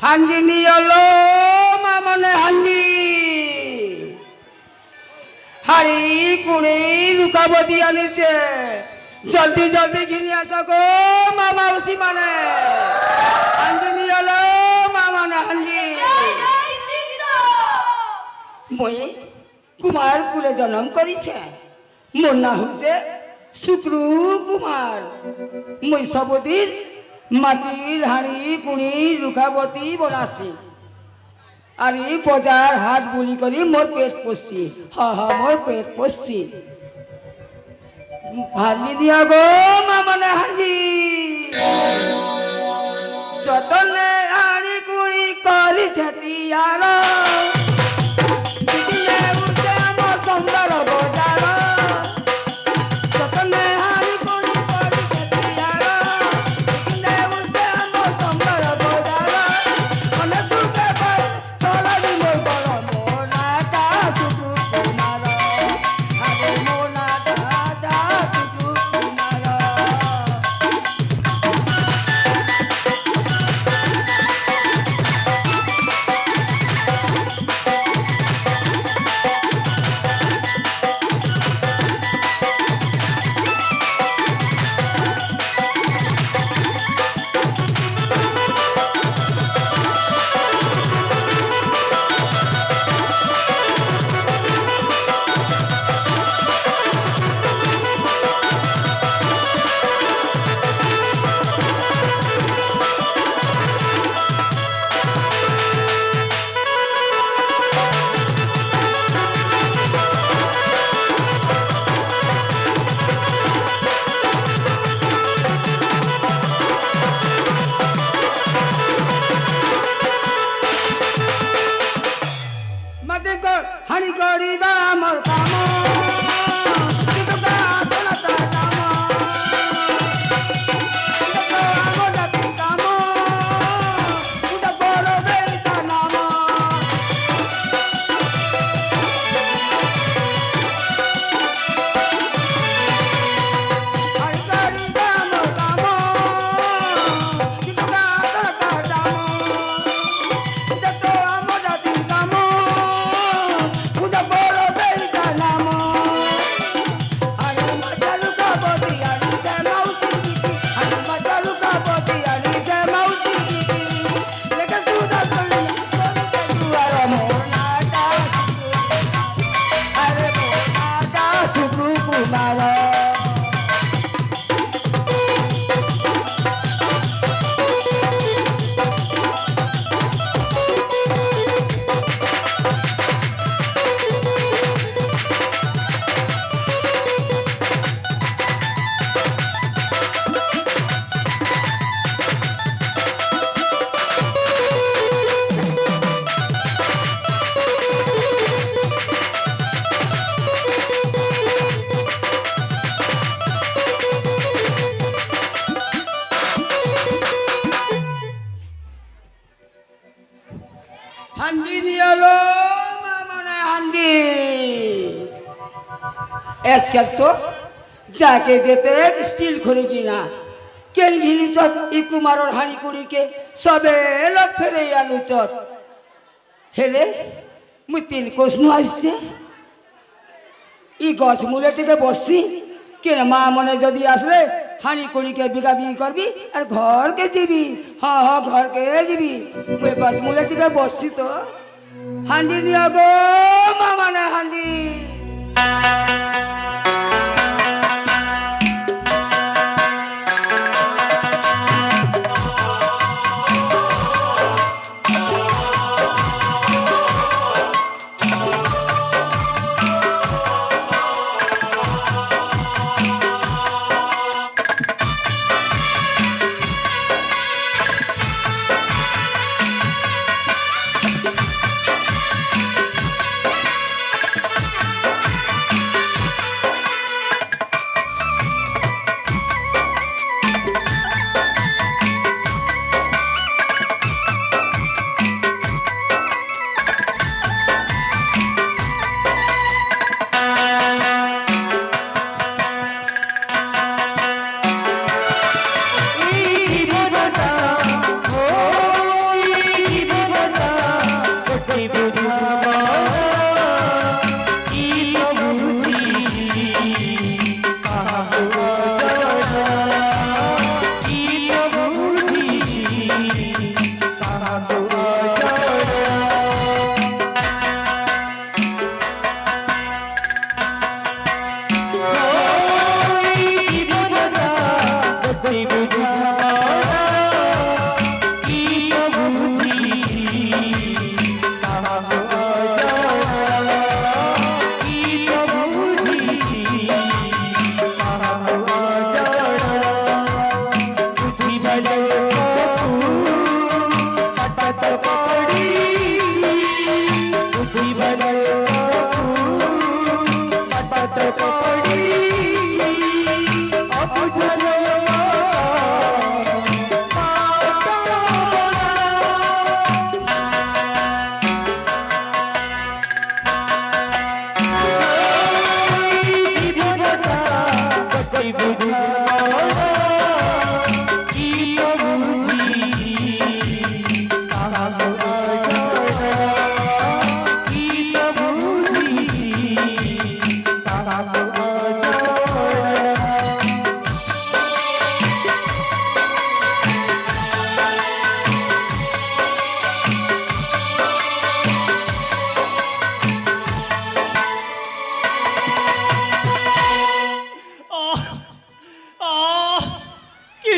হাঞ্জি নিয়ে এলো মামনে হাঞ্জি হাড়ি কুড়ি লুকাবতী আনিছে জলদি জলদি ঘিরে আসো গো মামা উসি মানে হাঞ্জি নিয়ে এলো মামনে হাঞ্জি মই কুমার কুলে জন্ম করেছে মোর না হচ্ছে শুক্রু কুমার মই সবদিন মাটির হাঁড়ি কুড়ি লুকাবতী বনাছি আর এই বজার হাত বুলি করি মোর পেট পড়ছি মোর পেট পড়ছি হাঁড়ি দিয়া গো মামনে হাঁড়ি যতনে হাঁড়ি কুড়ি করিছে তিয়ার সুন্দর বজার যতনে হাঁড়ি কুড়ি করিছে তিয়ার সুন্দর বজার মনে সুখে চলাবি মোর বড় মোনাটা শুধু তোমার আরে মোনাটা শুধু তোমার মতে হানি করিবা আমার কাম হান্ডি নিয়ে এলো মামনে হান্ডি আজকাল তো যাকে যেতে স্টিল খুলি কিনা কেন ঘিরি চত ই কুমারর হাঁড়ি কুড়িকে সবে লোক ফেরে আলু চত হেলে মুই তিন কোষ্ণ আসছে ই গছ মূলে থেকে বসছি কেন মা মনে যদি আসলে হাঁড়ি কুড়িকে বিঘা বিঘি করবি আর ঘরকে যাবি ঘরকে যাবি ওই গছ মূলে থেকে বসছি তো হাঁড়ি নিয়ে গো মামানে হাঁড়ি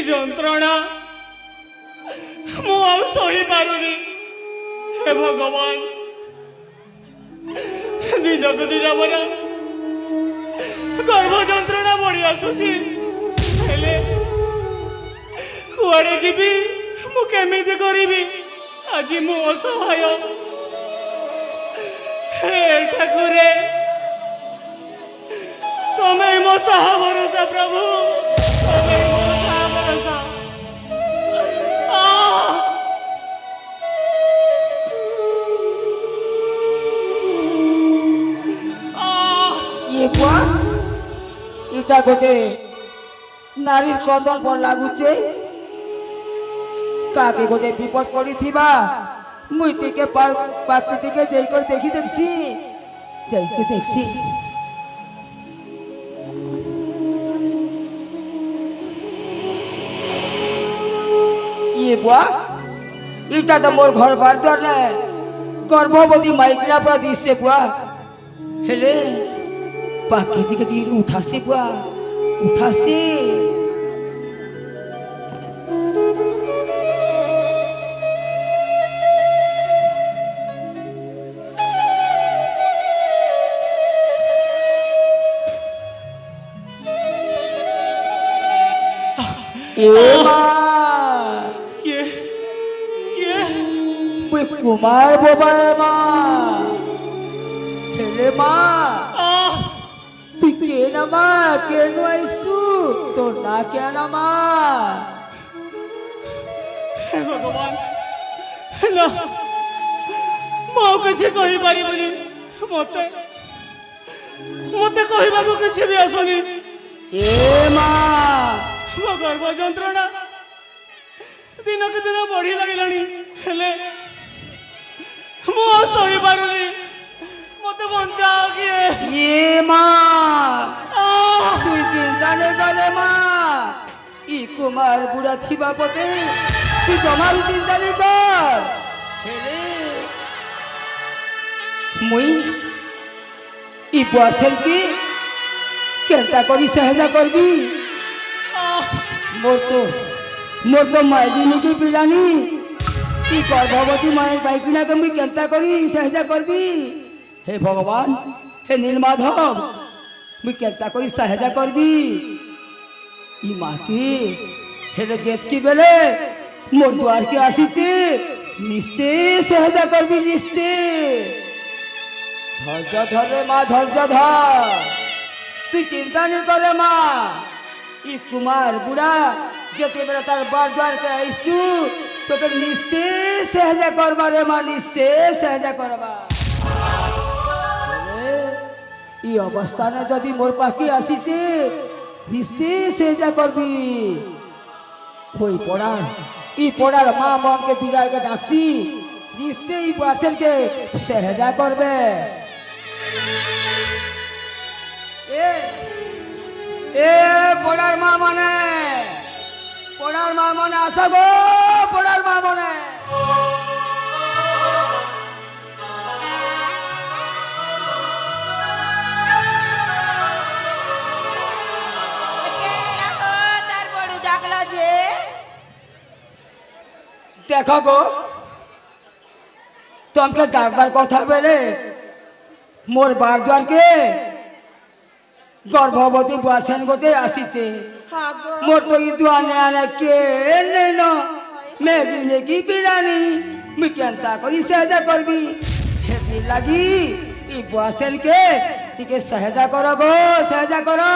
যন্ত্রণা ମୁଁ ଆଉ ସହିପାରୁନି। ହେ ଭଗବାନ, ଦିନକୁ ଦିନ ମୋର ଗର୍ଭ ଯନ୍ତ୍ରଣା ବଢି ଆସୁଛି। ହେଲେ କୁଆଡେ ଯିବି, ମୁଁ କେମିତି କରିବି? ଆଜି ମୁଁ ଅସହାୟ। ହେ ଠାକୁରେ, ତମେ ମୋ ସାହା ଭରସା ପ୍ରଭୁ, ତମେ ମୋ ସାହା ଭରସା। ये बुआ इटा गोटे नारी कदम पर लागुचे काके गोटे विपद पड़ी थिबा मुई टिके पाके टिके जई कर देखी देखसी जैसे देखसी ये बुआ इटा तो मोर घर बार द्वार ने गर्भवती माइकिना पर दिसे बुआ हेले पाके टिके टिके उठासी बुआ उठासी कुमार बाबा माँ हेले माँ तू के नमा के नु आइसु तो ना क्या नमा हे भगवान ना मो किसी कहि परिबनी मते मते कहिबाको किसी भी आसनी ए माँ मो गर्भ यंत्रणा दिन के दिन बढ़ी लागिलानी हेले मो सही पारुनी मते बंचाओ किए ये माँ तू चिंता नहीं करे माँ ई कुमार बुढ़ा छिबा पते तू जमारू चिंता नहीं कर हेले मुई ई बसेल की केंता करी सहजा करबी मोर तो माइजिनी की पिलानी ई गर्भवती माय बाइकिना के मुई केंता करी सहजा करबी हे भगवान हे नीलमाधव मुई केंता करी सहजा करबी ई माँ की हेले जेत की बेले मोर द्वार के आसीचे निश्चय सहजा करबी निश्चय धैर्य धर रे माँ धैर्य धर तू चिंता नहीं करे माँ ई कुमार बुढ़ा जेते बेला तार बार द्वार के आईसु तो फिर निश्चय सहजा करबा रे माँ निश्चय सहजा करबा ई अवस्था ने जदि मोर पाखी आसीचे निश्चय सहजा करबी कोई पड़ार माँ मन के दिगार के डाकसी निश्चय ई बासेल के सहजा करबे ए पड़ार माँ मने आशा गो पड़ार माँ मने देखो गो तुमके डाकबार कथा बेले मोर बार द्वार के गर्भवती बासेन गोटे आसीचे मोर तो ई दुआने आने के नहीं न मैं जिने की पिलानी मैं केंता करी सहजा करबी हेती लगी ई बासेन के टिके सहजा करो गो सहजा करो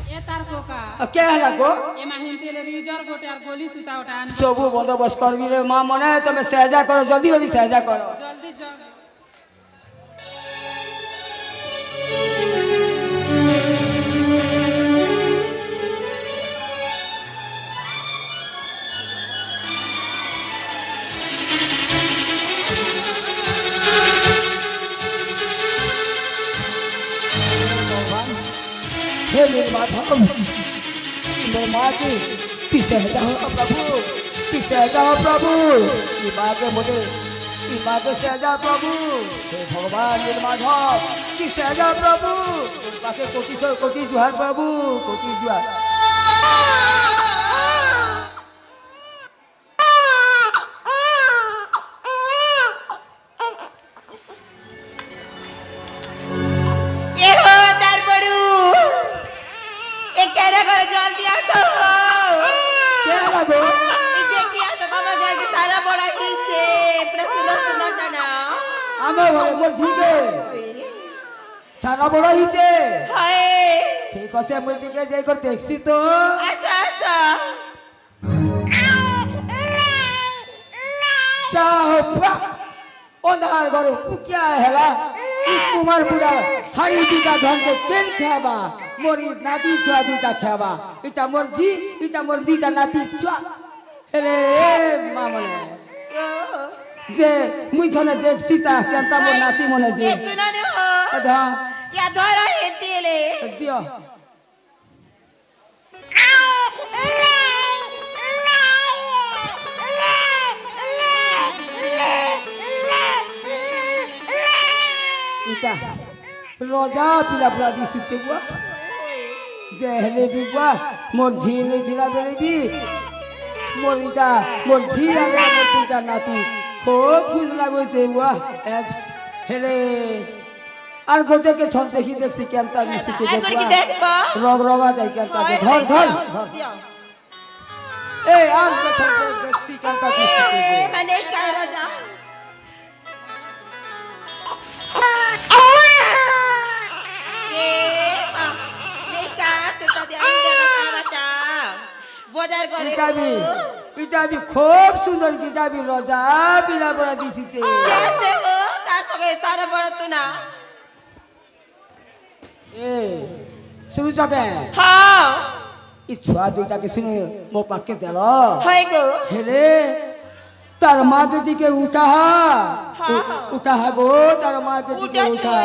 ए तार कोका क्या हला गो ए माहिन तेले रिजर गोटे आर गोली सुता उठा सब बंदोबस्त करबी रे मां मने तुम सहजा करो जल्दी जल्दी सहजा करो जल्दी जा हे नीलमाधव मेरे माँ की तू सहजा हो प्रभु तू सहजा हो प्रभु ई माँ के मुझे ई माँ के सहजा प्रभु हे भगवान नीलमाधव तू सहजा प्रभु माँ के कोटि जुहार प्रभु कोटि जुहार আমার ঘরে মোর ঝিকে সারা বড় হইছে হায় ঠিক আছে মুই টিকে যাই করে দেখছি তো আচ্ছা আচ্ছা চাহবা ওনার ঘরে উকিয়া হেলা কুমার বুড়া হাড়ি দুটা ধনকে কেন খাবা মোর নাতি ছুয়া দুটা খাবা এটা মোর ঝি এটা মোর দুটা নাতি ছুয়া হেলে মামলে যে মুই ছনে দেখছি তা কেনতা মোর নাতি মনে যে শুনানো আধা ইয়া ধরা হেতিলে দিও ইটা রোজা পিলা পুরা দিছে বুয়া যে হেলে বুয়া মোর ঝি নে দিলা দেবি মোর ইটা মোর ঝি আর মোর দুটা নাতি খুব খুশ লাগছে বুয়া হেলে আর গোটেকে ছন দেখি দেখছি কেনতা দিছে একবার কি দেখবা রগ রগা যাই কেনতা ধর ধর এই আর ছন দেখছি কেনতা দিছে মানে কার রাজা ইটাবি ইটাবি খুব সুন্দর ইটাবি রোজা পিলা বড়া দিছিছে এ শুরু যাবে ই ছুয়া দুইটাকে শুনে মো পাকে দেল হেরে তার মা বেটিকে উঠা গো তার মা বেটিকে উঠা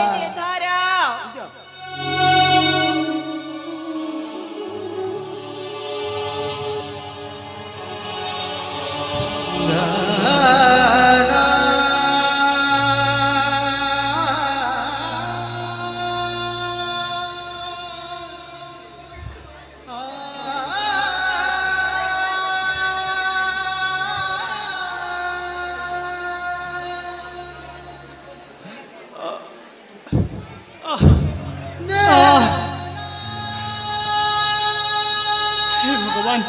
হে ভগবান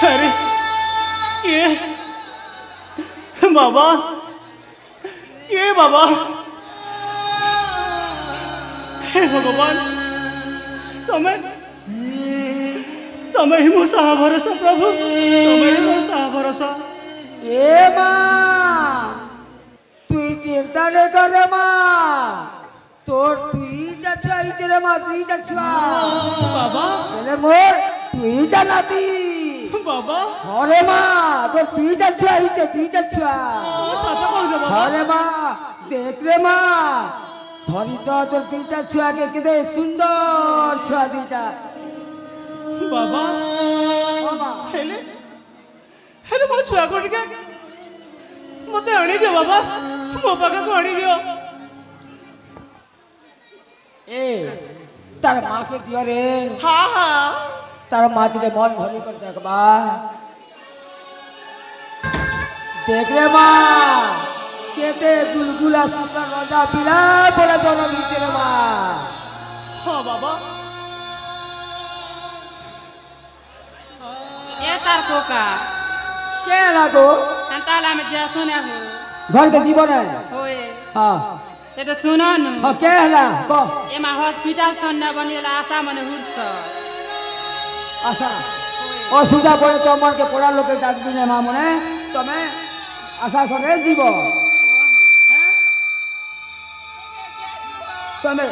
আরে কে বাবা কে বাবা হে ভগবান তুমি তুমি হি মো সাহা ভরসা প্রভু তুমি হি মো সাহা ভরসা এ মা তুই চিন্তা নে করে মা তোর দুইটা ছুয়াইছে রে মা দুইটা ছুয়া বাবা এলে মোর দুইটা নাতি বাবা হরে মা তোর দুইটা ছুয়াইছে দুইটা ছুয়া সাথে কইছো বাবা হরে মা দেখ রে মা ধরিছ তোর দুইটা ছুয়াকে কেদে সুন্দর ছুয়া দুইটা বাবা বাবা হেলে হেলে ମୋ ଛୁଆକୁ ଟିକେ ମୋତେ ଆଣିଦିଅ ବାବା ମୋ ପାଖକୁ ଆଣିଦିଅ এ তার মাকে দিও রে হ্যাঁ হ্যাঁ তার মা থেকে মন ভরি করে দেখবা দেখ রে মা কেটে গুলগুলা সুন্দর রোজা পিলা বলে জন্ম দিচ্ছে রে মা হ্যাঁ বাবা এ তার কোকা কে লাগো তাহলে আমি যা শুনে হো ঘরকে জীবনে হয়ে হ্যাঁ এটা শুনো নু হ্যাঁ কে হেলা ক এমা হসপিটাল ছন্না বনিলা আশা মনে হুরছ আশা অসুবিধা পড়ে তোমাকে পড়ার লোকের ডাকবি না মা মনে তুমি আশা সঙ্গে জীব তুমি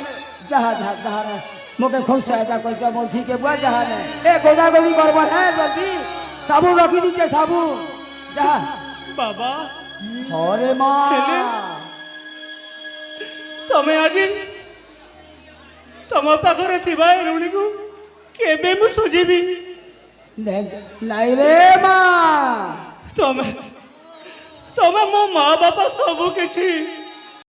যাহা যাহা যাহা রে মোকে খুব সাহায্য করছে বলছি কে বুয়া যাহা রে এ গোদা গদি করবো হ্যাঁ জলদি সাবুন রখি দিচ্ছে সাবুন যাহা বাবা হরে মা হেলে? ତମେ ଆଜି ତମ ପାଖରେ ଥିବା ଏ ଋଣୀକୁ କେବେ ମୁଁ ସୁଝିବି ନାଇଁ ରେ ମା ତମେ ତମେ ମୋ ମା ବାପା ସବୁ କିଛି